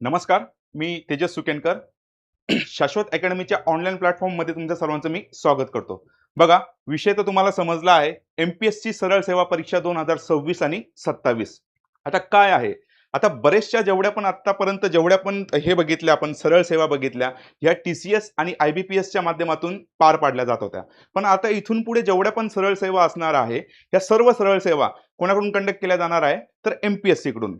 नमस्कार. मी तेजस सुकेनकर. शाश्वत अकॅडमीच्या ऑनलाईन प्लॅटफॉर्ममध्ये तुमच्या सर्वांचं मी स्वागत करतो. बघा, विषय तर तुम्हाला समजला आहे. एम-पी-एस-सी सरळ सेवा परीक्षा 2026 आणि 27. आता काय आहे? आता बरेचशा जेवढ्या पण हे बघितल्या आपण सरळ सेवा बघितल्या, ह्या टी-सी-एस आणि आय-बी-पी-एसच्या माध्यमातून पार पाडल्या जात होत्या. पण आता इथून पुढे जेवढ्या पण सरळ सेवा असणार आहे, ह्या सर्व सरळ सेवा कोणाकडून कंडक्ट केल्या जाणार आहे? तर एम-पी-एस-सी कडून.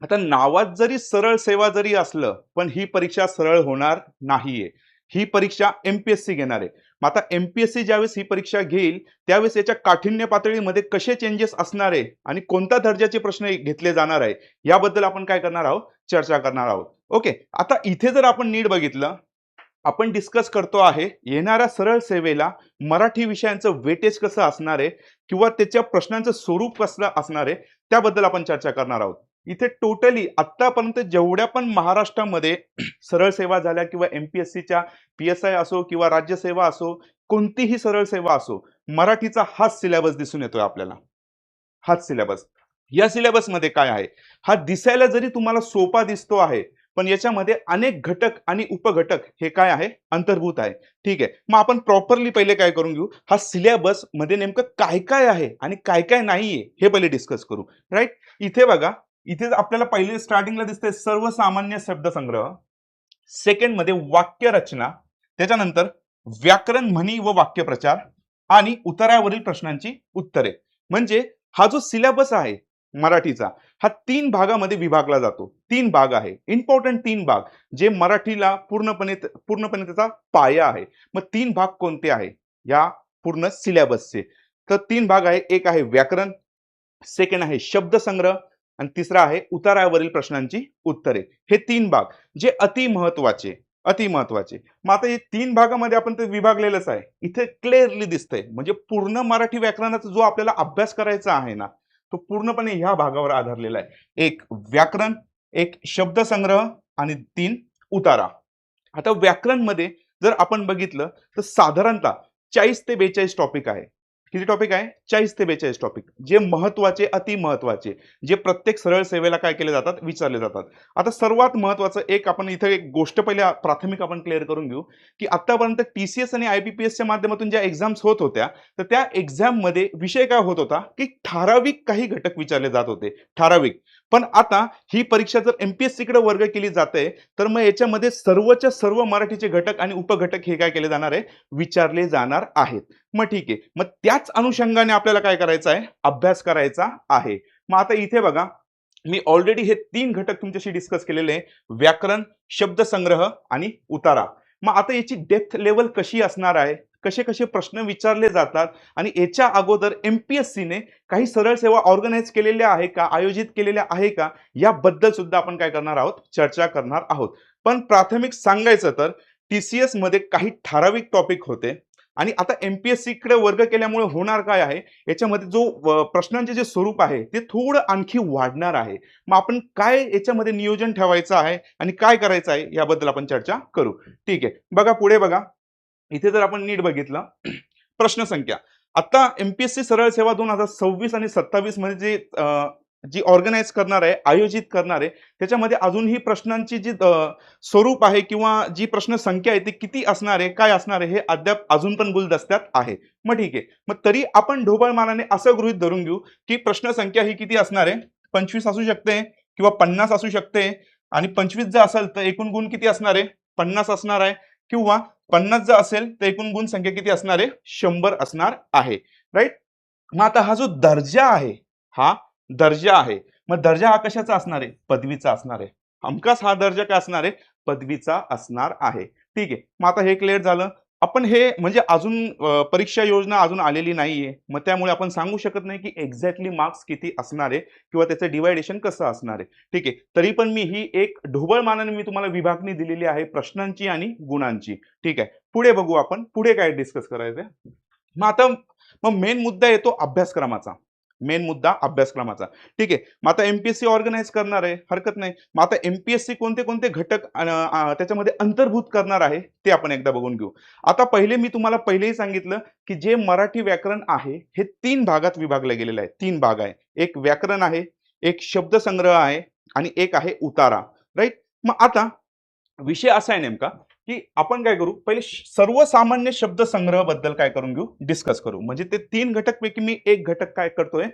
आता नावात जरी सरळ सेवा जरी असलं, पण ही परीक्षा सरळ होणार नाहीये. ही परीक्षा एम-पी-एस-सी घेणार आहे. मग आता एम-पी-एस-सी ज्यावेळेस ही परीक्षा घेईल, त्यावेळेस याच्या काठिण्य पातळीमध्ये कसे चेंजेस असणार आहे आणि कोणत्या दर्जाचे प्रश्न घेतले जाणार आहे, याबद्दल आपण काय करणार आहोत? चर्चा करणार आहोत. ओके. आता इथे जर आपण नीट बघितलं, आपण डिस्कस करतो आहे येणाऱ्या सरळ सेवेला मराठी विषयांचं वेटेज कसं असणार आहे किंवा त्याच्या प्रश्नांचं स्वरूप कसं असणार आहे, त्याबद्दल आपण चर्चा करणार आहोत. इथे टोटली आतापर्यंत जेवढ्या पण महाराष्ट्रामध्ये सरळ सेवा झाल्या किंवा एम-पी-एस-सीच्या पी-एस-आय असो किंवा राज्यसेवा असो, कोणतीही सरळ सेवा असो, मराठीचा हाच सिलेबस दिसून येतोय आपल्याला. हाच सिलेबस. या सिलेबसमध्ये काय आहे? हा दिसायला जरी तुम्हाला सोपा दिसतो आहे, पण याच्यामध्ये अनेक घटक आणि उपघटक हे काय आहे? अंतर्भूत आहे. ठीक आहे. मग आपण प्रॉपरली पहिले काय करून घेऊ? हा सिलेबस मध्ये नेमकं काय काय आहे आणि काय काय नाहीये हे पहिले डिस्कस करू. राईट? इथे बघा, इथे आपल्याला पहिले स्टार्टिंगला दिसतंय सर्वसामान्य शब्दसंग्रह, सेकंड मध्ये वाक्यरचना, त्याच्यानंतर व्याकरण, म्हणी व वाक्यप्रचार आणि उतारावरील प्रश्नांची उत्तरे. म्हणजे हा जो सिलेबस आहे मराठीचा, हा 3 भागामध्ये विभागला जातो. 3 भाग आहे. इम्पॉर्टंट 3 भाग जे मराठीला पूर्णपणे त्याचा पाया आहे. मग 3 भाग कोणते आहे या पूर्ण सिलेबसचे? तर 3 भाग आहे. एक आहे व्याकरण, सेकंड आहे शब्दसंग्रह आणि तिसरा आहे उतारावरील प्रश्नांची उत्तरे. हे 3 भाग जे अति महत्वाचे. मग आता हे 3 भागामध्ये आपण ते विभागलेलंच आहे. इथे क्लिअरली दिसतंय. म्हणजे पूर्ण मराठी व्याकरणाचा जो आपल्याला अभ्यास करायचा आहे ना, तो पूर्णपणे ह्या भागावर आधारलेला आहे. एक व्याकरण, एक शब्दसंग्रह आणि 3 उतारा. आता व्याकरणमध्ये जर आपण बघितलं तर साधारणतः 40 ते 42 टॉपिक आहे. किती टॉपिक आहे? 40 ते 42 टॉपिक, जे महत्वाचे, अति महत्वाचे, जे प्रत्येक सरळ सेवेला काय केले जातात? विचारले जातात. आता सर्वात महत्वाचं आपण इथे एक गोष्ट पहिले प्राथमिक आपण क्लिअर करून घेऊ, की आतापर्यंत टी-सी-एस आणि आय-बी-पी-एसच्या माध्यमातून ज्या एक्झाम्स होत होत्या, तर त्या एक्झाम मध्ये विषय काय होत होता, की ठराविक काही घटक विचारले जात होते. ठराविक. पण आता ही परीक्षा जर एम-पी-एस-सी कडे वर्ग केली जाते, तर मग याच्यामध्ये सर्वच्या सर्व मराठीचे घटक आणि उपघटक हे काय केले जाणार आहे? विचारले जाणार आहेत. मग ठीक आहे. मग त्याच अनुषंगाने आपल्याला काय करायचं आहे? अभ्यास करायचा आहे. मग आता इथे बघा, मी ऑलरेडी हे 3 घटक तुमच्याशी डिस्कस केलेले आहे. व्याकरण, शब्दसंग्रह आणि उतारा. मग आता याची डेप्थ लेवल कशी असणार आहे? कसे कसे प्रश्न विचारले जातात आणि याच्या अगोदर एम-पी-एस-सीने काही सरळ सेवा ऑर्गनाइज केलेल्या आहे का? आयोजित केलेल्या आहे का? याबद्दल सुद्धा आपण काय करणार आहोत? चर्चा करणार आहोत. पण प्राथमिक सांगायचं तर टी-सी-एस मध्ये काही ठराविक टॉपिक होते आणि आता एम-पी-एस-सी कडे वर्ग केल्यामुळे होणार काय आहे? याच्यामध्ये जो प्रश्नांचे जे स्वरूप आहे ते थोडं आणखी वाढणार आहे. मग आपण काय याच्यामध्ये नियोजन ठेवायचं आहे आणि काय करायचं आहे याबद्दल आपण चर्चा करू. ठीक आहे. बघा पुढे बघा. इथे जर आपण नीट बघितलं, प्रश्नसंख्या. आता एम-पी-एस-सी सरळ सेवा 2026 आणि 27 मध्ये जी ऑर्गनाइज करणार आहे, आयोजित करणार आहे, त्याच्यामध्ये अजूनही प्रश्नांची जी स्वरूप आहे किंवा जी प्रश्न संख्या आहे ती किती असणार आहे, काय असणार आहे, हे अद्याप अजून पण गुलदस्त्यात आहे. मग ठीक आहे. मग तरी आपण ढोबळमानाने असं गृहीत धरून घेऊ की प्रश्न संख्या ही किती असणार आहे? 25 असू शकते किंवा 50 असू शकते आणि 25 जर असेल तर एकूण गुण किती असणार आहे? 50 असणार आहे किंवा 50 जर असेल तर एकूण गुण संख्या किती असणार आहे? 100 असणार आहे. राईट? मग आता हा जो दर्जा आहे, हा दर्जा आहे. मग दर्जा हा कशाचा असणार आहे? पदवीचा असणार आहे. हमखास हा दर्जा काय असणार आहे? पदवीचा असणार आहे. ठीक आहे. मग आता हे क्लिअर झालं. आपण हे म्हणजे अजून परीक्षा योजना अजून आलेली नाहीये. मग त्यामुळे आपण सांगू शकत नाही की एक्झॅक्टली मार्क्स किती असणार आहे किंवा त्याचं डिवायडेशन कसं असणार आहे. ठीक आहे. तरी पण मी ही एक ढोबळमानाने मी तुम्हाला विभागणी दिलेली आहे प्रश्नांची आणि गुणांची. ठीक आहे. पुढे बघू आपण. पुढे काय डिस्कस करायचंय. मग आता मेन मुद्दा येतो अभ्यासक्रमाचा. मेन मुद्दा अभ्यासक्रमाचा. ठीक आहे. मग आता एमपीएससी ऑर्गनाइज करणार आहे, हरकत नाही. मग आता एमपीएससी कोणते कोणते घटक त्याच्यामध्ये अंतर्भूत करणार आहे ते आपण एकदा बघून घेऊ. आता पहिले मी तुम्हाला पहिलेही सांगितलं की जे मराठी व्याकरण आहे हे 3 भागात विभागलं गेलेलं आहे. 3 भाग आहे. एक व्याकरण आहे, एक शब्दसंग्रह आहे आणि एक आहे उतारा. राईट? मग आता विषय असा आहे नेमका की आपण काय करू, पहिले सर्वसामान्य शब्द संग्रह बद्दल काय करून घेऊ, डिस्कस करू. म्हणजे ते 3 घटक पैकी मी एक घटक काय करतोय,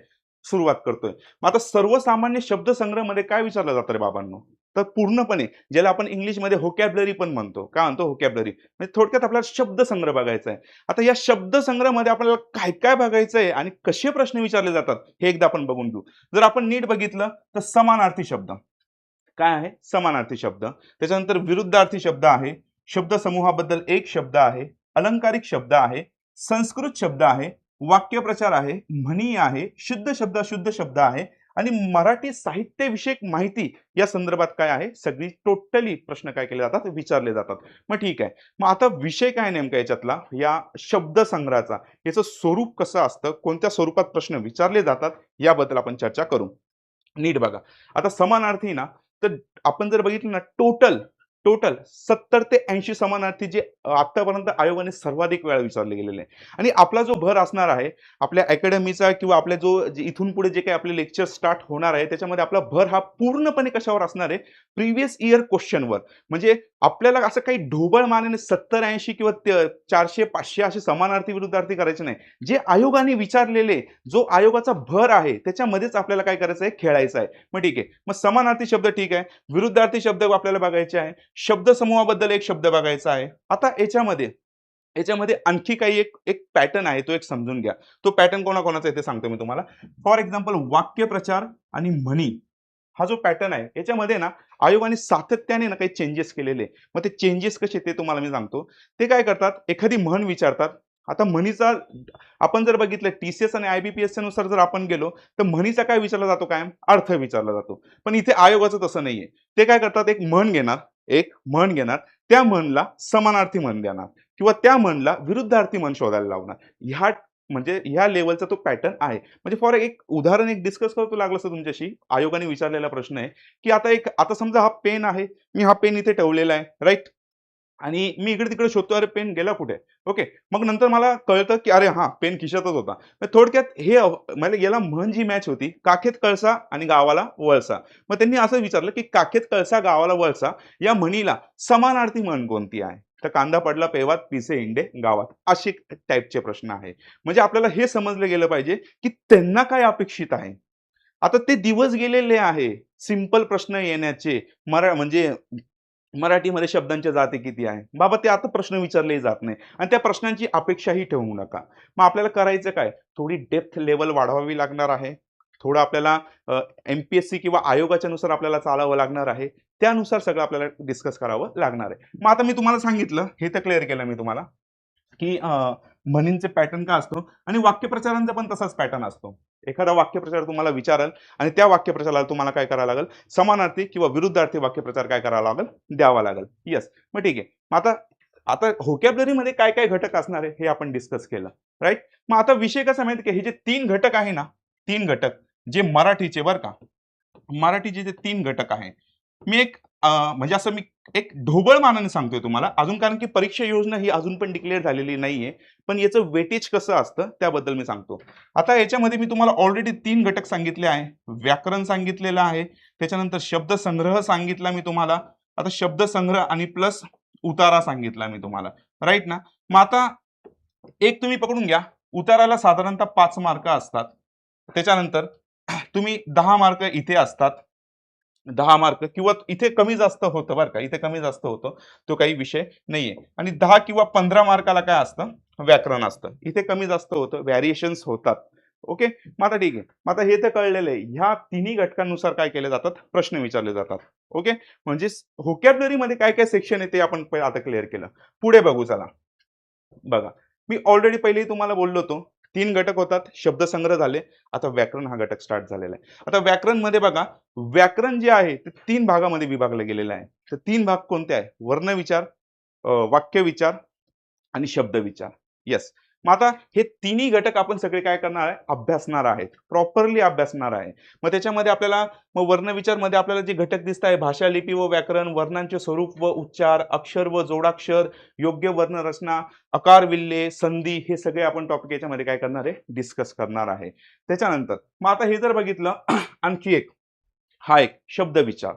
सुरुवात करतोय. मग आता सर्वसामान्य शब्द संग्रह मध्ये काय विचारलं जातं रे बाबांनो, तर पूर्णपणे ज्याला आपण इंग्लिशमध्ये व्होकॅब्युलरी पण म्हणतो. काय म्हणतो व्होकॅब्युलरी, म्हणजे थोडक्यात आपल्याला शब्द संग्रह बघायचा आहे. आता या शब्द संग्रह मध्ये आपल्याला काय काय बघायचं आहे आणि कसे प्रश्न विचारले जातात हे एकदा आपण बघून घेऊ. जर आपण नीट बघितलं तर समानार्थी शब्द काय आहे, समानार्थी शब्द. त्याच्यानंतर विरुद्धार्थी शब्द आहे, शब्द समूहाबद्दल एक शब्द आहे, अलंकारिक शब्द आहे, संस्कृत शब्द आहे, वाक्यप्रचार आहे, म्हणी आहे, शुद्ध शब्द अशुद्ध शब्द आहे आणि मराठी साहित्यविषयक माहिती या संदर्भात काय आहे, सगळी टोटली प्रश्न काय केले जातात, विचारले जातात. मग ठीक आहे, मग आता विषय काय नेमका याच्यातला, या शब्द संग्रहाचा याचं स्वरूप कसं असतं, कोणत्या स्वरूपात प्रश्न विचारले जातात याबद्दल आपण चर्चा करू. नीट बघा. आता समानार्थी ना, तर आपण जर बघितलं ना, टोटल टोटल 70 ते 80 समानार्थी जे आतापर्यंत आयोगाने सर्वाधिक वेळा विचारले गेलेले आहे. आणि आपला जो भर असणार आहे आपल्या अकॅडमीचा किंवा आपल्या इथून पुढे जे काही आपले लेक्चर स्टार्ट होणार आहे त्याच्यामध्ये आपला भर हा पूर्णपणे कशावर असणार आहे, प्रिव्हियस इयर क्वेश्चनवर. म्हणजे आपल्याला असं काही ढोबळ मानेने 70-80 किंवा 400-500 असे समानार्थी विरुद्धार्थी करायचे नाही. जे आयोगाने विचारलेले, जो आयोगाचा भर आहे त्याच्यामध्येच आपल्याला काय करायचं आहे, खेळायचं आहे. मग ठीक आहे, मग समानार्थी शब्द ठीक आहे, विरुद्धार्थी शब्द आपल्याला बघायचे आहे, शब्द समूहाबद्दल एक शब्द बघायचा आहे. आता याच्यामध्ये आणखी काही एक एक पॅटर्न आहे, तो एक समजून घ्या. तो पॅटर्न कोणाकोणाचा आहे ते सांगतो मी तुम्हाला. फॉर एक्झाम्पल वाक्यप्रचार आणि म्हणी हा जो पॅटर्न आहे याच्यामध्ये ना आयोगाने सातत्याने ना काही चेंजेस केलेले. मग ते चेंजेस कसे ते तुम्हाला मी सांगतो. ते काय करतात, एखादी म्हण विचारतात. आता म्हणीचा आपण जर बघितलं टीसीएस आणि आयबीपीएस नुसार जर आपण गेलो तर म्हणीचा काय विचारला जातो, कायम अर्थ विचारला जातो. पण इथे आयोगाचं तसं नाहीये. ते काय करतात, एक म्हण घेणार, त्या म्हणला समानार्थी म्हण देणार किंवा त्या म्हणला विरुद्धार्थी म्हण शोधायला लावणार. ह्या म्हणजे ह्या लेवलचा तो पॅटर्न आहे. म्हणजे फॉर एक उदाहरण एक डिस्कस करतो लागलं असं तुमच्याशी, आयोगाने विचारलेला प्रश्न आहे की आता समजा हा पेन आहे, मी हा पेन इथे ठेवलेला आहे, राईट, आणि मी इकडे तिकडे शोधतो, अरे पेन गेला कुठे. ओके, मग नंतर मला कळतं की अरे हा पेन खिशातच होता. थोडक्यात हे मला याला म्हण जी मॅच होती, काखेत कळसा आणि गावाला वळसा. मग त्यांनी असं विचारलं की काखेत कळसा गावाला वळसा या म्हणीला समानार्थी म्हण कोणती आहे, तर कांदा पडला पेवात पिसे इंडे गावात, असे टाईपचे प्रश्न आहे. म्हणजे आपल्याला हे समजलं गेलं पाहिजे की त्यांना काय अपेक्षित आहे. आता ते दिवस गेलेले आहे सिंपल प्रश्न येण्याचे. म्हणजे मराठीमध्ये शब्दांच्या जाती किती आहे बाबा, ते आता प्रश्न विचारले जात नाही आणि त्या प्रश्नांची अपेक्षाही ठेवू नका. मग आपल्याला करायचं काय, थोडी डेप्थ लेवल वाढवावी लागणार आहे. थोडं आपल्याला एमपीएससी किंवा आयोगाच्या नुसार आपल्याला चालावं लागणार आहे. त्यानुसार सगळं आपल्याला डिस्कस करावं लागणार आहे. मग आता मी तुम्हाला सांगितलं, हे तर क्लिअर केलं मी तुम्हाला की म्हणींचे पॅटर्न का असतो आणि वाक्यप्रचारांचा पण तसाच पॅटर्न असतो. एखादा वाक्यप्रचार तुम्हाला विचारल आणि त्या वाक्यप्रचाराला तुम्हाला काय करावं लागेल, समानार्थी किंवा विरुद्धार्थी वाक्यप्रचार काय करावा लागेल, द्यावा लागेल. येस, मग ठीक आहे. मग आता आता व्होकॅब्युलरी मध्ये काय काय घटक असणार आहे हे आपण डिस्कस केलं, राईट. मग आता विषय कसा माहिती की हे जे 3 घटक आहे ना, 3 घटक जे मराठीचे बरं का, मराठीचे जे 3 घटक आहे, मी एक म्हणजे असं मी एक ढोबळ मानाने सांगतोय तुम्हाला अजून, कारण की परीक्षा योजना ही अजून पण डिक्लेअर झालेली नाहीये. पण याचं वेटेज कसं असतं त्याबद्दल मी सांगतो. आता याच्यामध्ये मी तुम्हाला ऑलरेडी 3 घटक सांगितले आहे. व्याकरण सांगितलेलं आहे, त्याच्यानंतर शब्द संग्रह सांगितला मी तुम्हाला, आता शब्द संग्रह आणि प्लस उतारा सांगितला मी तुम्हाला, राईट ना. मग आता एक तुम्ही पकडून घ्या, उताराला साधारणतः 5 मार्क असतात. त्याच्यानंतर तुम्ही 10 मार्क इथे असतात, 10 मार्क किंवा इथे कमी जास्त होतं बरं का, इथे कमी जास्त होतं, तो काही विषय नाहीये. आणि 10 किंवा 15 मार्काला काय असतं, व्याकरण असतं. इथे कमी जास्त होतं, व्हॅरिएशन्स होतात. ओके, मग आता ठीक आहे. मग आता हे तर कळलेलं आहे, ह्या तिन्ही घटकांनुसार काय केले जातात, प्रश्न विचारले जातात. ओके, म्हणजे व्होकॅब्युलरी मध्ये काय काय सेक्शन आहे ते आपण आता क्लिअर केलं. पुढे बघू चला. बघा, मी ऑलरेडी पहिले तुम्हाला बोललो होतो 3 घटक होतात, शब्दसंग्रह झाले. आता व्याकरण हा घटक स्टार्ट झालेला आहे. आता व्याकरण मध्ये बघा, व्याकरण जे आहे ते 3 भागामध्ये विभागलं गेलेलं आहे. तर 3 भाग कोणते आहे, वर्णविचार, वाक्यविचार आणि शब्दविचार. येस. मग आता हे तिन्ही घटक आपण सगळे काय करणार आहे, अभ्यासणार आहेत, प्रॉपरली अभ्यासणार आहे. मग त्याच्यामध्ये आपल्याला मग वर्णविचार मध्ये आपल्याला जे घटक दिसत आहे, भाषा, लिपी व व्याकरण, वर्णांचे स्वरूप व उच्चार, अक्षर व जोडाक्षर, योग्य वर्णरचना, आकार, विल्ले, संधी, हे सगळे आपण टॉपिक याच्यामध्ये काय करणार आहे, डिस्कस करणार आहे. त्याच्यानंतर मग आता हे जर बघितलं आणखी एक, हा एक शब्दविचार.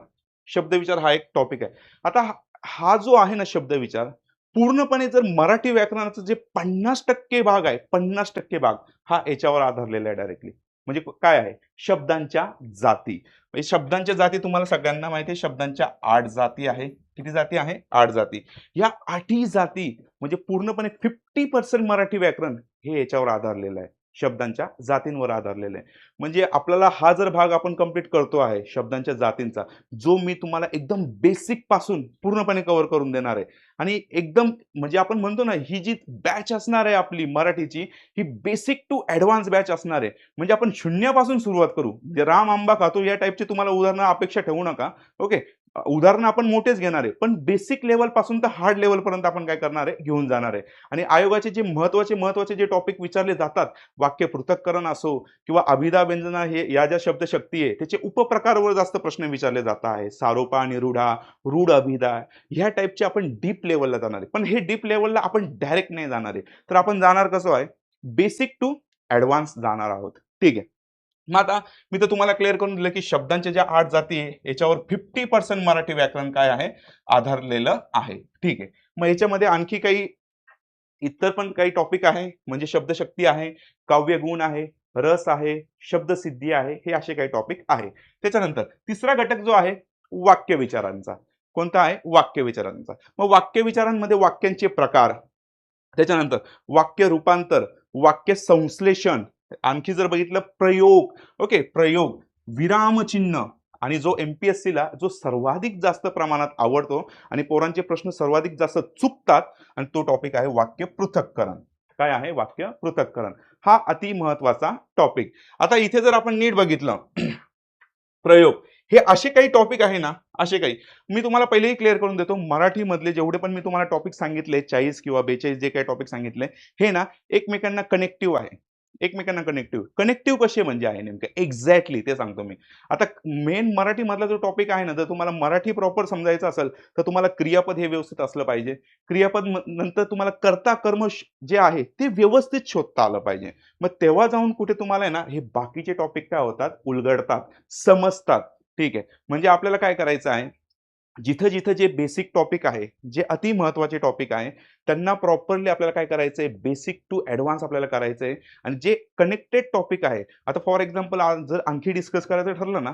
शब्दविचार हा एक टॉपिक आहे. आता हा जो आहे ना शब्दविचार, पूर्णपणे जर मराठी व्याकरणाचा जे 50% भाग आहे, 50% भाग हा याच्यावर आधारलेला आहे डायरेक्टली. म्हणजे काय आहे? शब्दांच्या जाती. म्हणजे शब्दांच्या जाती तुम्हाला सगळ्यांना माहिती आहे, शब्दांच्या 8 जाती आहे. किती जाती आहे? 8 जाती. या 8ही जाती म्हणजे पूर्णपणे 50% मराठी व्याकरण हे याच्यावर आधारलेलं आहे. शब्दांच्या जातींवर आधारलेलं आहे. म्हणजे आपल्याला हा जर भाग आपण कंप्लीट करतो आहे शब्दांच्या जातींचा, जो मी तुम्हाला एकदम बेसिक पासून पूर्णपणे कव्हर करून देणार आहे. आणि एकदम म्हणजे आपण म्हणतो ना, ही जी बॅच असणार आहे आपली मराठीची, ही बेसिक टू ॲडव्हान्स बॅच असणार आहे. म्हणजे आपण शून्यापासून सुरुवात करू. म्हणजे राम आंबा खातो या टाइपची तुम्हाला उदाहरणं अपेक्षा ठेवू नका. ओके. उदाहरणं आपण मोठेच घेणार आहे. पण बेसिक लेव्हल पासून तर हार्ड लेव्हल पर्यंत आपण काय करणार आहे? घेऊन जाणार आहे. आणि आयोगाचे जे महत्त्वाचे जे टॉपिक विचारले जातात, वाक्य पृथक्करण असो किंवा अभिधा व्यंजना हे या ज्या शब्दशक्ती आहे, त्याचे उपप्रकारवर जास्त प्रश्न विचारले जात आहे. सारोपा, निरूढा, रूढ अभिधा ह्या टाइपचे आपण डीप लेव्हलला जाणार आहे. पण हे डीप लेव्हलला आपण डायरेक्ट नाही जाणार आहे. तर आपण जाणार कसं आहे? बेसिक टू ॲडव्हान्स जाणार आहोत. ठीक आहे. मग आता मी तर तुम्हाला क्लिअर करून दिलं की शब्दांच्या ज्या 8 जाती आहे याच्यावर 50% मराठी व्याकरण काय आहे? आधारलेलं आहे. ठीक आहे. मग याच्यामध्ये आणखी काही इतर पण काही टॉपिक आहे, म्हणजे शब्दशक्ती आहे, काव्यगुण आहे, रस आहे, शब्दसिद्धी आहे, हे असे काही टॉपिक आहे. त्याच्यानंतर तिसरा घटक जो आहे वाक्यविचारांचा. कोणता आहे? वाक्यविचारांचा. मग वाक्यविचारांमध्ये वाक्यांचे प्रकार, त्याच्यानंतर वाक्य रूपांतर, वाक्य संश्लेषण, आणखी जर बघितलं प्रयोग, ओके, प्रयोग, विरामचिन्ह आणि जो एमपीएससीला जो सर्वाधिक जास्त प्रमाणात आवडतो आणि पोरांचे प्रश्न सर्वाधिक जास्त चुकतात आणि तो टॉपिक आहे वाक्य पृथक्करण. काय आहे? वाक्य पृथक्करण. हा अति महत्वाचा टॉपिक. आता इथे जर आपण नीट बघितलं प्रयोग, हे असे काही टॉपिक आहे ना, असे काही मी तुम्हाला पहिलेही क्लिअर करून देतो. मराठी मधले जेवढे पण मी तुम्हाला टॉपिक सांगितले 40 किंवा 42 जे काही टॉपिक सांगितले, हे ना एकमेकांना कनेक्टिव्ह आहे. एकमेकांना कनेक्टिव्ह कनेक्टिव्ह कसे म्हणजे आहे नेमके एक्झॅक्टली ते सांगतो मी. आता मेन मराठी मधला जो टॉपिक आहे ना, जर तुम्हाला मराठी प्रॉपर समजायचं असेल तर तुम्हाला क्रियापद हे व्यवस्थित असलं पाहिजे. क्रियापद नंतर तुम्हाला कर्ता कर्म जे आहे ते व्यवस्थित शोधता आलं पाहिजे. मग तेव्हा जाऊन कुठे तुम्हाला आहे ना हे बाकीचे टॉपिक काय होतात? उलगडतात, समजतात. ठीक आहे. म्हणजे आपल्याला काय करायचं आहे? जिथं जिथं जे बेसिक टॉपिक आहे, जे अति महत्त्वाचे टॉपिक आहे, त्यांना प्रॉपरली आपल्याला काय करायचंय? बेसिक टू ॲडव्हान्स आपल्याला करायचंय. आणि जे कनेक्टेड टॉपिक आहे, आता फॉर एक्झाम्पल जर आणखी डिस्कस करायचं ठरलं ना,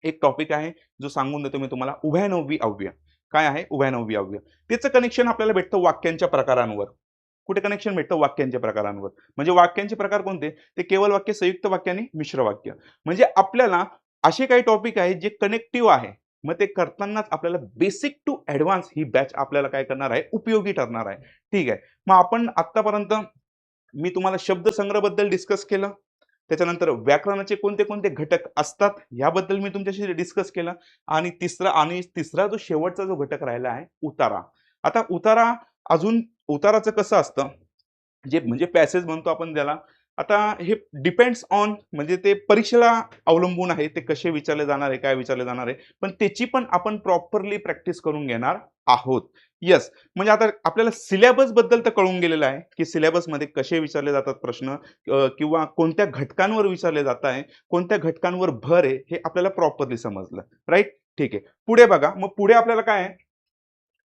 एक टॉपिक आहे जो सांगून देतो मी तुम्हाला, उभयनव्वी अव्यय. काय आहे? उभयनव्वी अव्यय. त्याचं कनेक्शन आपल्याला भेटतं वाक्यांच्या प्रकारांवर. कुठे कनेक्शन भेटतं? वाक्यांच्या प्रकारांवर. म्हणजे वाक्यांचे प्रकार कोणते? ते केवळ वाक्य, संयुक्त वाक्य आणि मिश्र वाक्य. म्हणजे आपल्याला असे काही टॉपिक आहेत जे कनेक्टिव्ह आहे. मग ते करतानाच आपल्याला बेसिक टू ॲडव्हान्स ही बॅच आपल्याला काय करणार आहे? उपयोगी ठरणार आहे. ठीक आहे. मग आपण आत्तापर्यंत मी तुम्हाला शब्दसंग्रहाबद्दल डिस्कस केलं. त्याच्यानंतर व्याकरणाचे कोणते-कोणते घटक असतात याबद्दल मी तुमच्याशी डिस्कस केलं. आणि तिसरा जो शेवटचा जो घटक राहिला आहे उतारा. आता उतारा अजून उताराचं कसं असतं? जे म्हणजे पॅसेज म्हणतो आपण त्याला. आता हे डिपेंड्स ऑन म्हणजे ते परीक्षेला अवलंबून आहे. ते कसे विचारले जाणार आहे, काय विचारले जाणार आहे. पण त्याची पण आपण प्रॉपरली प्रॅक्टिस करून घेणार आहोत. येस. म्हणजे आता आपल्याला सिलेबस बद्दल तर कळून गेलेलं आहे, की सिलेबसमध्ये कसे विचारले जातात प्रश्न, किंवा कोणत्या घटकांवर विचारले जात आहे, कोणत्या घटकांवर भर आहे, हे आपल्याला प्रॉपरली समजलं. राइट? ठीक आहे. पुढे बघा. मग पुढे आपल्याला काय आहे?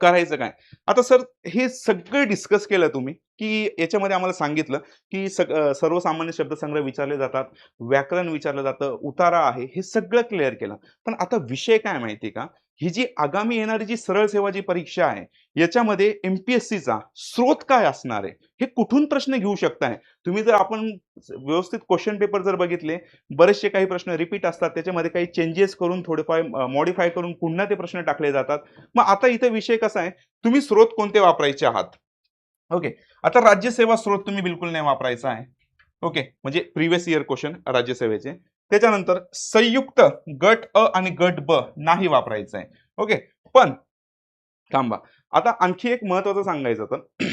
करायचं काय? आता सर हे सगळं डिस्कस केलं तुम्ही, की याच्यामध्ये आम्हाला सांगितलं, की सर्वसामान्य शब्दसंग्रह विचारले जातात, व्याकरण विचारलं जातं, उतारा आहे, हे सगळं क्लिअर केलं. पण आता विषय काय माहिती का? ही जी आगामी येणारी जी सरळ सेवाची परीक्षा आहे, याच्यामध्ये एम-पी-एस-सीचा स्रोत काय असणार आहे? हे कुठून प्रश्न घेऊ शकताय? तुम्ही जर आपण व्यवस्थित क्वेश्चन पेपर जर बघितले, बरेचसे काही प्रश्न रिपीट असतात. त्याच्यामध्ये काही चेंजेस करून थोडेफार मॉडिफाय करून पुन्हा ते प्रश्न टाकले जातात. मग आता इथे विषय कसा आहे? तुम्ही स्रोत कोणते वापरायचे आहात? ओके. आता राज्यसेवा स्रोत तुम्ही बिलकुल नाही वापरायचा आहे. ओके. म्हणजे प्रिव्हियस इयर क्वेश्चन राज्यसेवेचे. त्याच्यानंतर संयुक्त गट अ आणि गट ब नाही वापरायचं आहे. ओके. पण थांबा. आता आणखी एक महत्त्वाचं सांगायचं तर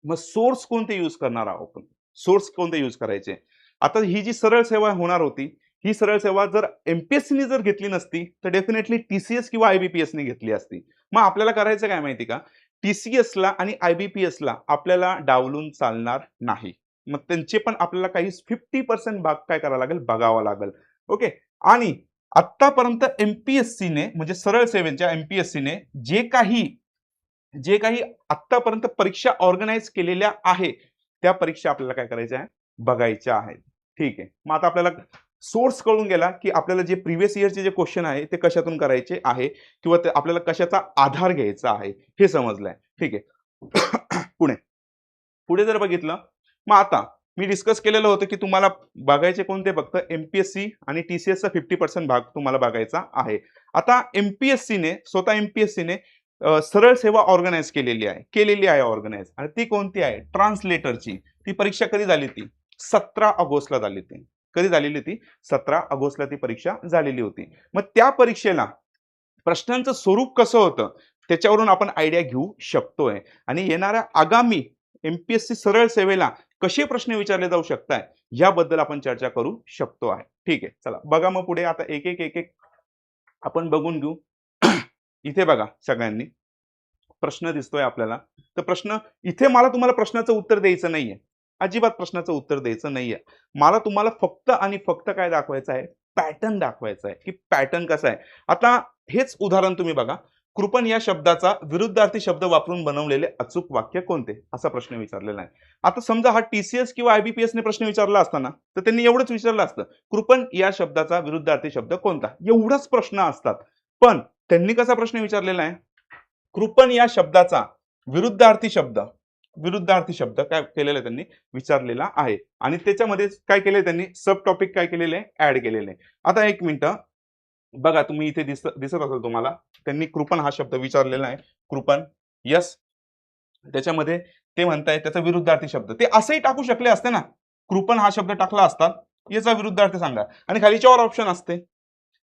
मग सोर्स कोणते यूज करणार आहोत आपण? सोर्स कोणते यूज करायचे? आता ही जी सरळ सेवा होणार होती, ही सरळ सेवा जर एम-पी-एस-सीने जर घेतली नसती, तर डेफिनेटली टी-सी-एस किंवा आय-बी-पी-एसने घेतली असती. मग आपल्याला करायचं काय माहिती का? टी-सी-एसला आणि आय-बी-पी-एसला आपल्याला डावलून चालणार नाही. मग त्यांचे पण आपल्याला काही 50% भाग काय करावा लागेल? बघावा लागेल. ओके. आणि आतापर्यंत एमपीएससीने म्हणजे सरळ सेवेच्या एमपीएससीने जे काही आतापर्यंत परीक्षा ऑर्गनाईज केलेल्या आहे त्या परीक्षा आपल्याला काय करायच्या आहे, बघायच्या आहेत. ठीक आहे, मग आता आपल्याला सोर्स कळून गेला की आपल्याला जे प्रिव्हियस इयरचे जे क्वेश्चन आहे ते कशातून करायचे आहे किंवा ते आपल्याला कशाचा आधार घ्यायचा आहे हे समजलंय. ठीक आहे पुढे पुढे जर बघितलं, मग आता मी डिस्कस केलेलं होतं की तुम्हाला बघायचे कोणते, फक्त एमपीएससी आणि टीसीएसचा 50% भाग तुम्हाला बघायचा आहे. आता एमपीएससीने स्वतः एमपीएससीने सरळ सेवा ऑर्गनाईज केलेली आहे ऑर्गनाईज, आणि ती कोणती आहे, ट्रान्सलेटरची. ती परीक्षा कधी झाली, ती 17 ऑगस्टला झाली. ती कधी झालेली, ती 17 ऑगस्टला ती परीक्षा झालेली होती. मग त्या परीक्षेला प्रश्नांचं स्वरूप कसं होतं त्याच्यावरून आपण आयडिया घेऊ शकतोय, आणि येणाऱ्या आगामी एमपीएससी सरळ सेवेला कसे प्रश्न विचारले जाऊ शकतात याबद्दल आपण चर्चा करू शकतो आहे. ठीक आहे, चला बघा मग पुढे आता एक एक आपण बघून घेऊ. इथे बघा सगळ्यांनी प्रश्न दिसतोय आपल्याला. तर प्रश्न इथे मला तुम्हाला प्रश्नाचं उत्तर द्यायचं नाहीये, अजिबात प्रश्नाचं उत्तर द्यायचं नाहीये. मला तुम्हाला फक्त आणि फक्त काय दाखवायचं आहे, पॅटर्न दाखवायचा आहे की पॅटर्न कसा आहे. आता हेच उदाहरण तुम्ही बघा, कृपण या शब्दाचा विरुद्धार्थी शब्द वापरून बनवलेले अचूक वाक्य कोणते, असा प्रश्न विचारलेला आहे. आता समजा हा टीसीएस किंवा आयबीपीएस ने प्रश्न विचारला असताना तर त्यांनी एवढंच विचारलं असतं, कृपण या शब्दाचा विरुद्धार्थी शब्द कोणता, एवढाच प्रश्न असतात. पण त्यांनी कसा प्रश्न विचारलेला आहे, कृपण या शब्दाचा विरुद्धार्थी शब्द काय केलेला त्यांनी विचारलेला आहे, आणि त्याच्यामध्ये काय केले त्यांनी, सब टॉपिक काय केलेले, ऍड केलेले. आता एक मिनिट बघा, तुम्ही इथे दिसत असेल तुम्हाला, त्यांनी कृपण हा शब्द विचारलेला आहे, कृपण. यस, त्याच्यामध्ये ते म्हणताय त्याचा विरुद्धार्थी शब्द, ते असंही टाकू शकले असते ना, कृपण हा शब्द टाकला असता, याचा विरुद्धार्थी सांगा, आणि खाली 4 ऑप्शन असते,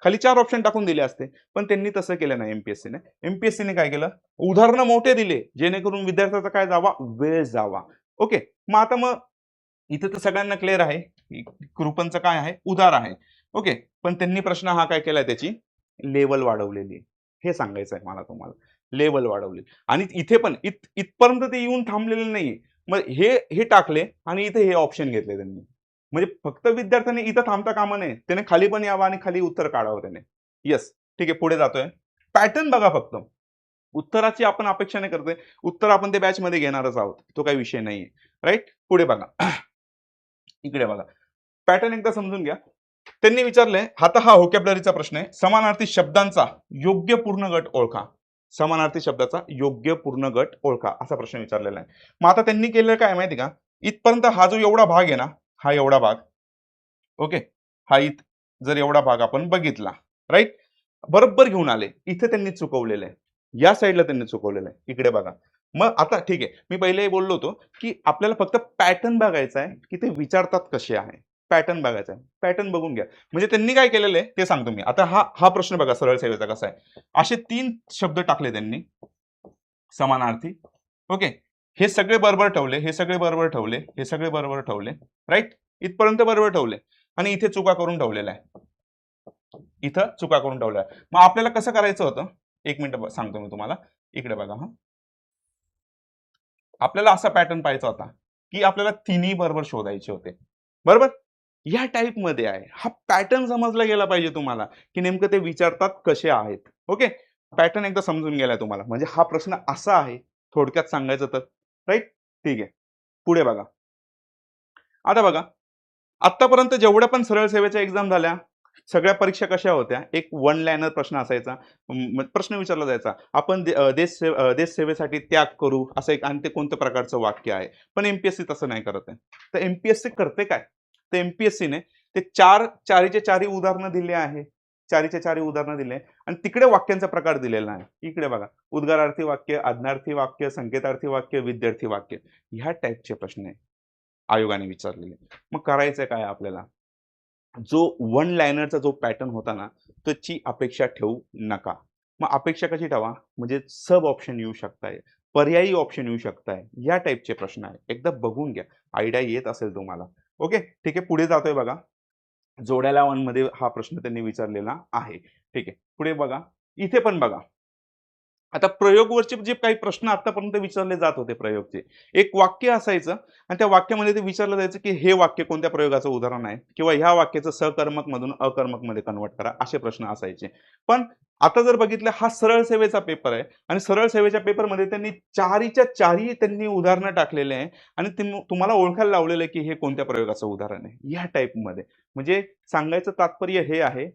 खाली 4 ऑप्शन टाकून दिले असते. पण त्यांनी तसं केलं नाही. एमपीएससीने काय केलं, उदाहरणं मोठे दिले जेणेकरून विद्यार्थ्याचा काय जावा, वेळ जावा. ओके, मग इथे तर सगळ्यांना क्लिअर आहे कृपणचं काय आहे, उदार आहे. ओके, पण त्यांनी प्रश्न हा काय केलाय, त्याची लेवल वाढवलेली, हे सांगायचं आहे मला तुम्हाला, लेवल वाढवली. आणि इथे पण इथपर्यंत ते येऊन थांबलेले नाही. मग हे टाकले आणि इथे हे ऑप्शन घेतले त्यांनी, म्हणजे फक्त विद्यार्थ्यांनी इथं थांबता कामा नये, त्याने खाली पण यावं आणि खाली उत्तर काढावं त्याने. येस, ठीक आहे, पुढे जातोय. पॅटर्न बघा, फक्त उत्तराची आपण अपेक्षा नाही करतोय, उत्तर आपण ते बॅच मध्ये घेणारच आहोत, तो काही विषय नाहीये. राईट, पुढे बघा. इकडे बघा, पॅटर्न एकदा समजून घ्या. त्यांनी विचारलंय, आता हा व्होकॅब्युलरीचा प्रश्न आहे, समानार्थी शब्दांचा योग्य पूर्ण गट ओळखा. समानार्थी शब्दाचा योग्य पूर्ण गट ओळखा, असा प्रश्न विचारलेला आहे. मग आता त्यांनी केलं काय माहिती का, इथपर्यंत हा जो एवढा भाग आहे ना, हा एवढा भाग, ओके, हा जर एवढा भाग आपण बघितला, राईट, बरोबर घेऊन आले. इथे त्यांनी चुकवलेलं आहे, या साईडला त्यांनी चुकवलेलं आहे, इकडे बघा. मग आता ठीक आहे, मी पहिले बोललो होतो की आपल्याला फक्त पॅटर्न बघायचा आहे की ते विचारतात कसे आहे, पॅटर्न बघायचा आहे, पॅटर्न बघून घ्या. म्हणजे त्यांनी काय केलेलं आहे ते सांगतो मी. आता हा प्रश्न बघा, सरळ सेवेचा कसा आहे, असे 3 शब्द टाकले त्यांनी समानार्थी. ओके, हे सगळे बरोबर ठेवले, हे सगळे बरोबर ठेवले, हे सगळे बरोबर ठेवले, राईट, इथपर्यंत बरोबर ठेवले, आणि इथे चुका करून ठेवलेला आहे, इथं चुका करून ठेवल्या. मग आपल्याला कसं करायचं होतं, एक मिनिट सांगतो मी तुम्हाला. इकडे बघा, हा आपल्याला असा पॅटर्न पाहायचा होता की आपल्याला तिन्ही बरोबर शोधायचे होते, बरोबर. या टाईप मध्ये आहे हा पॅटर्न, समजला गेला पाहिजे तुम्हाला की नेमकं ते विचारतात कसे आहेत. ओके, पॅटर्न एकदा समजून गेलाय तुम्हाला, म्हणजे हा प्रश्न असा आहे थोडक्यात सांगायचं तर, राईट. ठीक आहे, पुढे बघा. आता बघा, आतापर्यंत जेवढ्या पण सरळ सेवेच्या एक्झाम झाल्या, सगळ्या परीक्षा कशा होत्या, एक वन लाईनर प्रश्न असायचा. प्रश्न विचारला जायचा, आपण देश सेवेसाठी त्याग करू, असं एक, आणि ते कोणत्या प्रकारचं वाक्य आहे. पण एमपीएससी तसं नाही करत आहे. तर एमपीएससी करते काय, तर एमपीएससीने ते चारीचे चारी उदाहरणं दिले आहे, चारीचे चारी उदाहरणं दिले, आणि तिकडे वाक्यांचा प्रकार दिलेला आहे. इकडे बघा, उद्गारार्थी वाक्य, आज्ञार्थी वाक्य, संकेतार्थी वाक्य, विद्यार्थी वाक्य, ह्या टाईपचे प्रश्न आहे आयोगाने विचारलेले. मग करायचं काय आपल्याला, जो वन लाइनरचा जो पॅटर्न होता ना, त्याची अपेक्षा ठेवू नका. मग अपेक्षा कशी ठेवा, म्हणजे सब ऑप्शन येऊ शकताय, पर्यायी ऑप्शन येऊ शकताय, या टाईपचे प्रश्न आहे. एकदा बघून घ्या, आयडिया येत असेल तुम्हाला. ओके, ठीक आहे, पुढे जातोय बघा. जोड्याला वन मध्ये हा प्रश्न त्यांनी विचारलेला आहे. ठीक आहे, पुढे बघा, इथे पण बघा, आता प्रयोगवरचे जे काही प्रश्न आतापर्यंत विचारले जात होते प्रयोगचे, एक वाक्य असायचं आणि त्या वाक्यामध्ये ते विचारलं जायचं की हे वाक्य कोणत्या प्रयोगाचं उदाहरण आहे किंवा ह्या वाक्याचं सकर्मक मधून अकर्मक मध्ये कन्वर्ट करा, असे प्रश्न असायचे. पण आता जर बघितलं, हा सरळ सेवेचा पेपर आहे आणि सरळ सेवेच्या पेपरमध्ये त्यांनी चारीच्या चारी त्यांनी उदाहरणं टाकलेले आहे आणि तुम्हाला ओळखायला लावलेलं आहे की हे कोणत्या प्रयोगाचं उदाहरण आहे या टाईपमध्ये. म्हणजे सांगायचं तात्पर्य हे आहे,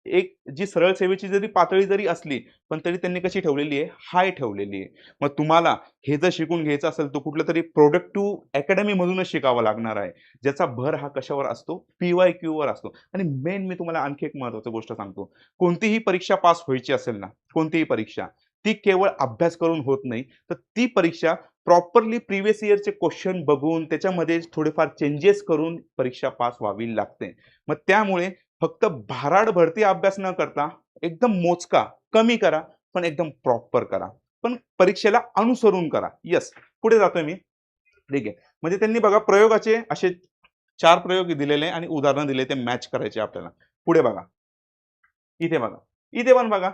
एक जी सरळ सेवेची जरी पातळी जरी असली, पण तरी त्यांनी कशी ठेवलेली आहे, हाय ठेवलेली आहे. मग तुम्हाला हे जर शिकून घ्यायचं असेल तर कुठलं तरी प्रोडक्टिव्ह अकॅडमी मधूनच शिकावं लागणार आहे, ज्याचा भर हा कशावर असतो, PYQ वर असतो. आणि मेन मी तुम्हाला आणखी एक महत्वाची गोष्ट सांगतो, कोणतीही परीक्षा पास व्हायची असेल ना, कोणतीही परीक्षा, ती केवळ अभ्यास करून होत नाही, तर ती परीक्षा प्रॉपरली प्रिव्हियस इयरचे क्वेश्चन बघून त्याच्यामध्ये थोडेफार चेंजेस करून परीक्षा पास व्हावी लागते. मग त्यामुळे फक्त भराड भरती अभ्यास न करता एकदम मोजका, कमी करा, पण एकदम प्रॉपर करा. पण परीक्षेला अनुसरून करा. येस, पुढे जातोय मी. ठीक आहे. म्हणजे त्यांनी बघा प्रयोगाचे असे 4 प्रयोग दिलेले आणि उदाहरणं दिले, ते मॅच करायचे आपल्याला. पुढे बघा. इथे बघा. इथे पण बघा.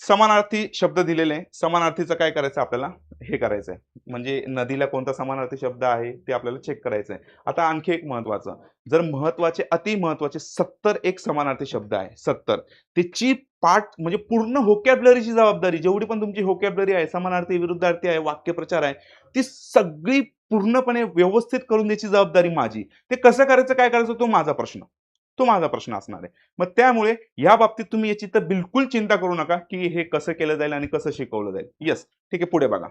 समानार्थी शब्द दिलेले आहे. समानार्थीचं काय करायचं आपल्याला? हे करायचंय. म्हणजे नदीला कोणता समानार्थी शब्द आहे ते आपल्याला चेक करायचंय. आता आणखी एक महत्त्वाचं, जर महत्त्वाचे, अति महत्त्वाचे 70 एक समानार्थी शब्द आहे. 70. त्याची पाठ म्हणजे पूर्ण व्होकॅब्युलरीची जबाबदारी, जेवढी पण तुमची व्होकॅब्युलरी आहे, समानार्थी, विरुद्धार्थी आहे, वाक्यप्रचार आहे, ती सगळी पूर्णपणे व्यवस्थित करून द्यायची जबाबदारी माझी. ते कसं करायचं, काय करायचं, तो माझा प्रश्न. तो माझा प्रश्न असणार आहे. मग त्यामुळे या बाबतीत तुम्ही याची तर बिलकुल चिंता करू नका की हे कसं केलं जाईल आणि कसं शिकवलं जाईल. येस, ठीक आहे. पुढे बघा.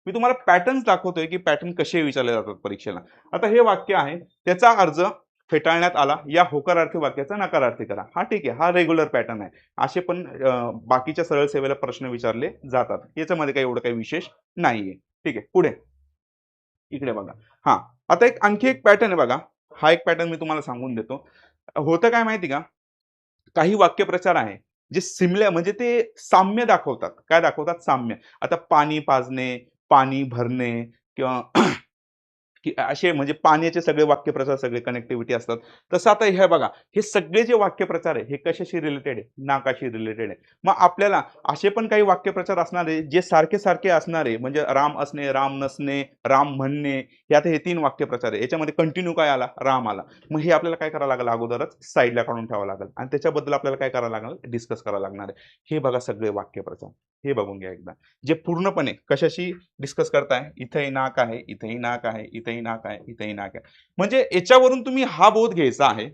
मी तुम्हाला पॅटर्न्स दाखवतोय की पॅटर्न कसे विचारले जातात परीक्षेला. आता हे वाक्य आहे, त्याचा अर्ज फेटाळण्यात आला, या होकारार्थी वाक्याचा नकारार्थी करा. हा ठीक आहे, हा रेग्युलर पॅटर्न आहे. असे पण बाकीच्या सरळ सेवेला प्रश्न विचारले जातात. याच्यामध्ये काही एवढं काही विशेष नाहीये. ठीक आहे, पुढे इकडे बघा. हा, आता एक आणखी एक पॅटर्न आहे बघा. हा एक पॅटर्न मी तुम्हाला सांगून देतो. होतं काय माहिती का, काही वाक्यप्रचार आहे जे सिमिलर, म्हणजे ते साम्य दाखवतात. काय दाखवतात? साम्य. आता पाणी पाजणे, पाणी भरणे किंवा की असे म्हणजे पाण्याचे सगळे वाक्यप्रचार, सगळे कनेक्टिव्हिटी असतात. तसं आता हे बघा, हे सगळे जे वाक्यप्रचार आहे, हे कशाशी रिलेटेड आहे? नाकाशी रिलेटेड आहे. मग आपल्याला असे पण काही वाक्यप्रचार असणार आहे, जे सारखे-सारखे असणार आहे. म्हणजे राम असणे, राम नसणे, राम म्हणणे, हे आता हे 3 वाक्यप्रचार आहे. याच्यामध्ये कंटिन्यू काय आला? राम आला. मग हे आपल्याला काय करावं लागेल? अगोदरच साईडला काढून ठेवावं लागेल आणि त्याच्याबद्दल आपल्याला काय करावं लागेल? डिस्कस करावं लागणार आहे. हे बघा सगळे वाक्यप्रचार. हे बघून घ्या एकदा. जे पूर्णपणे कशाशी डिस्कस करताय? इथेही नाक आहे, इथेही नाक आहे, इथेही नाक आहे, इथेही नाक आहे. म्हणजे याच्यावरून तुम्ही हा बोध घ्यायचा आहे,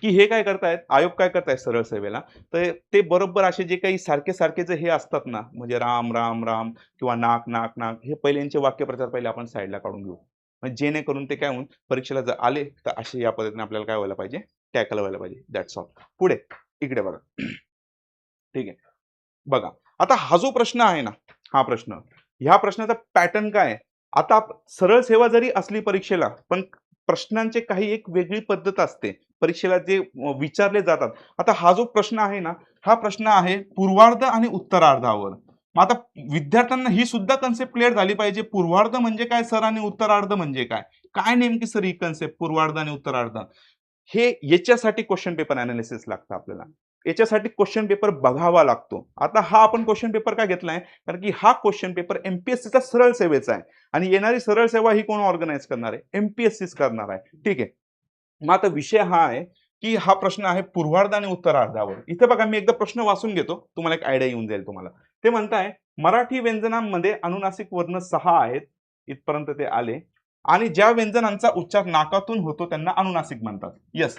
की हे काय करतायत, आयोग काय करतायत सरळ सेवेला, तर ते बरोबर असे जे काही सारखे-सारखे जे हे असतात ना, म्हणजे राम, राम, राम किंवा नाक, नाक, नाक, हे पहिले यांचे वाक्यप्रचार पहिले आपण साईडला काढून घेऊ. म्हणजे जेणेकरून ते काय होऊन परीक्षेला जर आले, तर असे या पद्धतीने आपल्याला काय व्हायला पाहिजे? टॅकल व्हायला पाहिजे. That's all. पुढे इकडे बघा. ठीक आहे. बघा, आता हा जो प्रश्न आहे ना, हा प्रश्न, ह्या प्रश्नाचा पॅटर्न काय आहे? आता सरळ सेवा जरी असली परीक्षेला, पण प्रश्नांचे काही एक वेगळी पद्धत असते. परीक्षेला जे विचारले जातात. आता हा जो प्रश्न आहे ना, हा प्रश्न आहे पूर्वार्ध आणि उत्तरार्धावर. मग आता विद्यार्थ्यांना ही सुद्धा कन्सेप्ट क्लिअर झाली पाहिजे. पूर्वार्ध म्हणजे काय सर आणि उत्तरार्ध म्हणजे काय? काय नेमकी सर ही कन्सेप्ट पूर्वार्ध आणि उत्तरार्ध? हे याच्यासाठी क्वेश्चन पेपर अनालिसिस लागतं आपल्याला. याच्यासाठी क्वेश्चन पेपर बघावा लागतो. आता हा आपण क्वेश्चन पेपर का घेतलाय? कारण की हा क्वेश्चन पेपर एमपीएससीचा सरळ सेवेचा आहे आणि येणारी सरळ सेवा ही कोण ऑर्गनाइज करणार आहे? एमपीएससीच करणार आहे. ठीक आहे. मग आता विषय हा आहे की हा प्रश्न आहे पूर्वार्ध आणि उत्तरार्धावर. इथे बघा, मी एकदा प्रश्न वाचून घेतो, तुम्हाला एक आयडिया येऊन जाईल तुम्हाला. ते म्हणताय, मराठी व्यंजनांमध्ये अनुनासिक वर्ण 6 आहेत. इथपर्यंत ते आले. आणि ज्या व्यंजनांचा उच्चार नाकातून होतो त्यांना अनुनासिक म्हणतात. येस.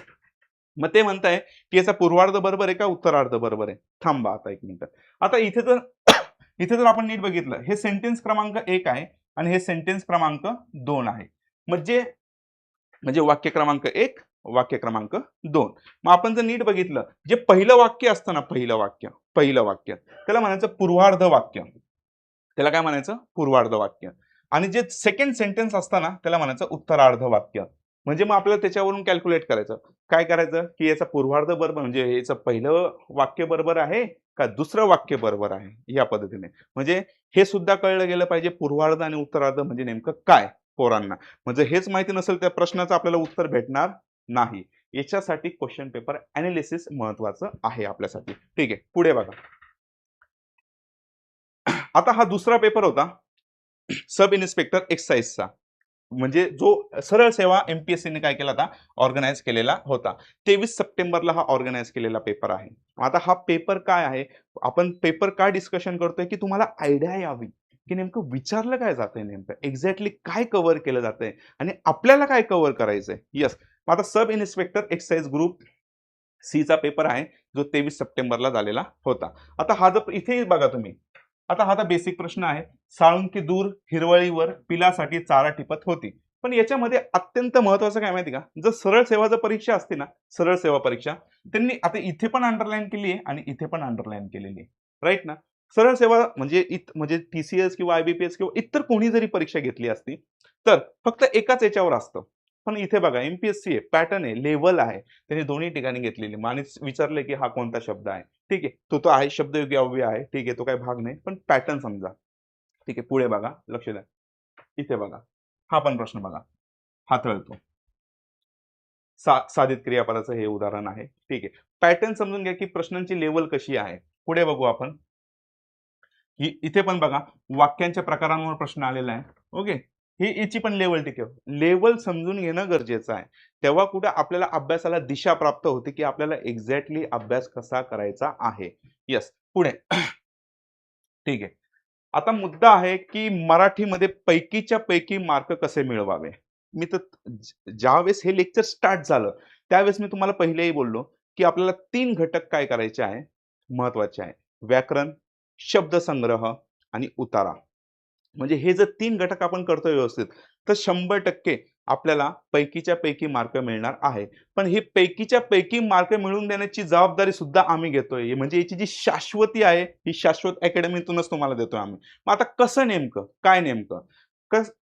मग ते म्हणताय की याचा पूर्वार्ध बरोबर आहे का उत्तरार्ध बरोबर आहे? थांबा आता एक मिनिट. आता इथे तर इथे जर आपण नीट बघितलं, हे सेंटेन्स क्रमांक 1 आहे आणि हे सेंटेन्स क्रमांक 2 आहे. म्हणजे म्हणजे वाक्य क्रमांक 1, वाक्य क्रमांक 2. मग आपण जर नीट बघितलं, जे पहिलं वाक्य असतं ना, पहिलं वाक्य त्याला म्हणायचं पूर्वार्ध वाक्य. त्याला काय म्हणायचं? पूर्वार्ध वाक्य. आणि जे सेकंड सेंटेन्स असतं ना, त्याला म्हणायचं उत्तरार्ध वाक्य. म्हणजे मग आपल्याला त्याच्यावरून कॅल्क्युलेट करायचं. काय करायचं? की याचा पूर्वार्ध बरोबर, म्हणजे याचं पहिलं वाक्य बरोबर आहे का दुसरं वाक्य बरोबर आहे? या पद्धतीने. म्हणजे हे सुद्धा कळलं गेलं पाहिजे पूर्वार्ध आणि उत्तरार्ध म्हणजे नेमकं काय पोरांना. म्हणजे हेच माहिती नसेल त्या प्रश्नाचं आपल्याला उत्तर भेटणार नाही. याच्यासाठी क्वेश्चन पेपर अनालिसिस महत्वाचं आहे आपल्यासाठी. ठीक आहे, पुढे बघा. आता हा दुसरा पेपर होता सब इन्स्पेक्टर एक्साइजचा, म्हणजे जो सरळ सेवा एमपीएससीने काय केला होता, ऑर्गनाईज केलेला होता. 23 सप्टेंबरला हा ऑर्गनाईज केलेला पेपर आहे. आता हा पेपर काय आहे, आपण पेपर का डिस्कशन करतोय की तुम्हाला आयडिया यावी की नेमकं विचारलं काय जातंय, नेमकं एक्झॅक्टली काय कव्हर केलं जातंय आणि आपल्याला काय कव्हर करायचंय. येस, आता sub inspector excise group C चा पेपर आहे जो 23 सप्टेंबरला झालेला होता. आता हा जर इथे बघा तुम्ही, आता हा बेसिक प्रश्न आहे. साळुंकी दूर हिरवळीवर पिलासाठी चारा टिपत होती. पण याच्यामध्ये अत्यंत महत्वाचं काय माहिती का, जर सरळ सेवा जर परीक्षा असते ना, सरळ सेवा परीक्षा, त्यांनी आता इथे पण अंडरलाईन केली आहे आणि इथे पण अंडरलाईन केलेली आहे, राईट ना. सरळ सेवा म्हणजे टीसीएस किंवा आयबीपीएस किंवा इतर कोणी जरी परीक्षा घेतली असती तर फक्त एकाच याच्यावर असतं. पण इथे बघा एमपीएससी आहे, पॅटर्न आहे, लेवल आहे, त्यांनी दोन्ही ठिकाणी घेतलेली आणि विचारले की हा कोणता शब्द आहे. ठीक आहे, तो आहे शब्दयोगी अव्यय आहे, ठीक आहे, तो काही भाग नाही, पण पॅटर्न समजा. ठीक आहे, पुढे बघा, लक्ष द्या, इथे बघा, हा पण प्रश्न बघा, हातळतो. साधित क्रियापदाचं हे उदाहरण आहे. ठीक आहे, पॅटर्न समजून घ्या की प्रश्नांची लेवल कशी आहे. पुढे बघू आपण, इथे पण बघा वाक्यांच्या प्रकारांवर प्रश्न आलेला आहे. ओके, ही याची पण लेवल, ठीक आहे, लेवल समजून घेणं गरजेचं आहे. तेव्हा कुठे आपल्याला अभ्यासाला दिशा प्राप्त होते की आपल्याला एक्झॅक्टली अभ्यास कसा करायचा आहे. येस, पुढे ठीक आहे. आता मुद्दा आहे की मराठीमध्ये पैकीच्या पैकी मार्क कसे मिळवावे. मी तर ज्यावेळेस हे लेक्चर स्टार्ट झालं त्यावेळेस मी तुम्हाला पहिलेही बोललो की आपल्याला 3 घटक काय करायचे आहे, महत्वाचे आहे. व्याकरण, शब्दसंग्रह आणि उतारा. म्हणजे हे जर 3 घटक आपण करतोय व्यवस्थित तर 100% आपल्याला पैकीच्या पैकी मार्क मिळणार आहे. पण हे पैकीच्या पैकी मार्क मिळवून देण्याची जबाबदारी सुद्धा आम्ही घेतोय. म्हणजे याची जी शाश्वती आहे ही शाश्वत अकॅडमीतूनच तुम्हाला देतोय आम्ही. मग आता कसं नेमकं, काय नेमकं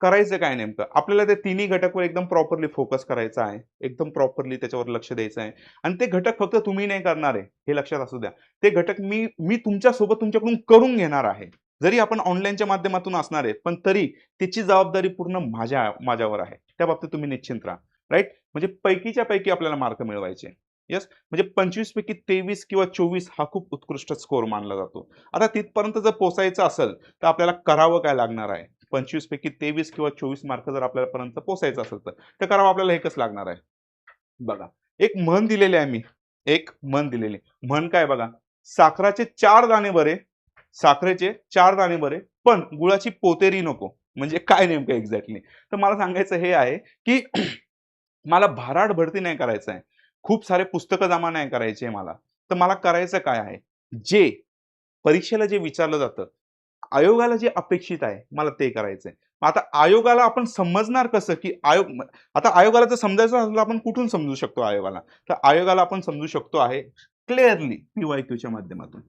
करायचं, काय नेमकं आपल्याला ते तिन्ही घटकवर एकदम प्रॉपरली फोकस करायचा आहे, एकदम प्रॉपरली त्याच्यावर लक्ष द्यायचं आहे. आणि ते घटक फक्त तुम्ही नाही करणार आहे, हे लक्षात असू द्या. ते घटक मी मी तुमच्यासोबत तुमच्याकडून करून घेणार आहे. जरी आपण ऑनलाईनच्या माध्यमातून असणार आहे पण तरी त्याची जबाबदारी पूर्ण माझ्यावर आहे. त्या बाबतीत तुम्ही निश्चिंत राहा, राईट. म्हणजे पैकीच्या पैकी आपल्याला मार्क मिळवायचे. येस, म्हणजे 25 पैकी 23 किंवा 24 हा खूप उत्कृष्ट स्कोर मानला जातो. आता तिथपर्यंत जर पोहोचायचं असेल तर आपल्याला करावं काय लागणार आहे, 25 पैकी 23 किंवा 24 मार्क जर आपल्यापर्यंत पोहोचायचं असेल तर करावं आपल्याला एकच लागणार आहे. बघा, एक म्हण दिलेली आहे, मी एक म्हण दिलेली. म्हण काय बघा, साखराचे 4 दाणे बरे, साखरेचे 4 दाणे बरे पण गुळाची पोतेरी नको. म्हणजे काय नेमकं एक्झॅक्टली, तर मला सांगायचं हे आहे की मला भराड भरती नाही करायचं आहे, खूप सारे पुस्तकं जमा नाही करायचे मला. तर मला करायचं काय आहे, जे परीक्षेला जे विचारलं जातं, आयोगाला जे अपेक्षित आहे मला ते करायचंय. मग आता आयोगाला आपण समजणार कसं की आता आयोगाला जर समजायचं असेल आपण कुठून समजू शकतो आयोगाला, तर आयोगाला आपण समजू शकतो आहे क्लिअरली पीवायक्यूच्या माध्यमातून.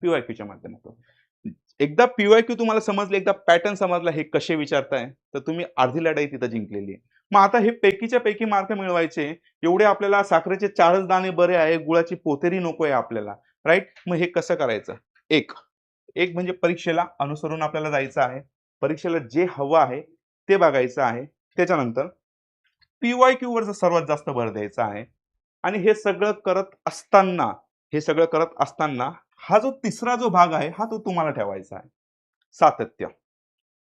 पीवायक्यूच्या माध्यमातून एकदा पीवायक्यू तुम्हाला समजले, एकदा पॅटर्न समजला हे कसे विचारताय, तर तुम्ही अर्धी लढाई तिथं जिंकलेली आहे. मग आता हे पैकीच्या पैकी मार्क मिळवायचे, एवढे आपल्याला साखरेचे 4च दाणे बरे आहे, गुळाची पोतेरी नकोय आपल्याला, राईट. मग हे कसं करायचं, एक एक म्हणजे परीक्षेला अनुसरून आपल्याला जायचं आहे, परीक्षेला जे हवं आहे ते बघायचं आहे. त्याच्यानंतर पीवायक्यू वर सर्वात जास्त भर द्यायचा आहे. आणि हे सगळं करत असताना हा जो तिसरा जो भाग आहे हा तो तुम्हाला ठेवायचा आहे, सातत्य.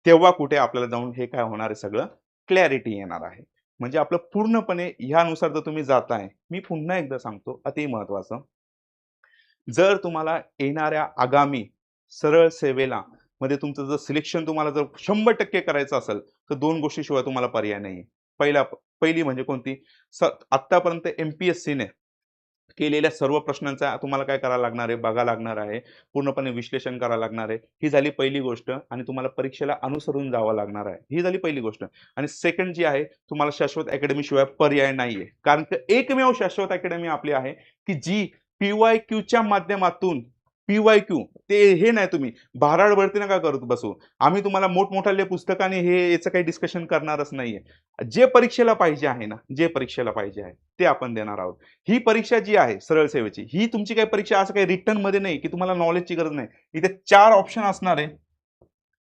तेव्हा कुठे आपल्याला जाऊन हे काय होणार आहे, सगळं क्लॅरिटी येणार आहे. म्हणजे आपलं पूर्णपणे ह्यानुसार जर तुम्ही जाताय, मी पुन्हा एकदा सांगतो अति महत्वाचं, जर तुम्हाला येणाऱ्या आगामी सरळ सेवेला मध्ये तुमचं जर सिलेक्शन तुम्हाला जर 100% करायचं असेल तर 2 गोष्टीशिवाय तुम्हाला पर्याय नाही. पहिली म्हणजे कोणती, आतापर्यंत एमपीएससीने केलेल्या सर्व प्रश्नांचा तुम्हाला काय करायला लागणार आहे, बघायला लागणार आहे, पूर्णपणे विश्लेषण करायला लागणार आहे. ही झाली पहिली गोष्ट. आणि तुम्हाला परीक्षेला अनुसरून जावं लागणार आहे, ही झाली पहिली गोष्ट. आणि सेकंड जी आहे, तुम्हाला शाश्वत अकॅडमी शिवाय पर्याय नाहीये. कारण एकमेव शाश्वत अकॅडमी आपली आहे की जी पीवायक्यूच्या माध्यमातून, पीवायक्यू ते हे नाही, तुम्ही भाराड भरती नका करत बसू. आम्ही तुम्हाला मोठमोठाले पुस्तकाने हे याचं काही डिस्कशन करणारच नाहीये. जे परीक्षेला पाहिजे आहे ना, जे परीक्षेला पाहिजे आहे ते आपण देणार आहोत. ही परीक्षा जी आहे सरळ सेवेची, ही तुमची काही परीक्षा असं काही रिटर्न मध्ये नाही की तुम्हाला नॉलेजची गरज नाही. इथे 4 ऑप्शन असणार आहे,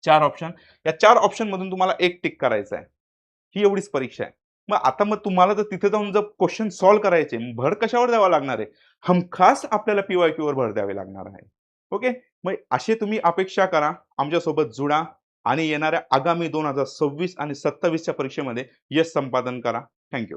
4 ऑप्शन. या 4 ऑप्शन मधून तुम्हाला एक टिक करायचं आहे. ही एवढीच परीक्षा आहे. मग तुम्हाला जर तिथे जाऊन जर क्वेश्चन सॉल्व्ह करायचे, भर कशावर द्यावा लागणार आहे, हमखास आपल्याला पीवायक्यू वर भर द्यावी लागणार आहे. ओके, मग असे तुम्ही अपेक्षा करा, आमच्यासोबत जुळा आणि येणाऱ्या आगामी 2026 आणि 27च्या परीक्षेमध्ये यश संपादन करा. थँक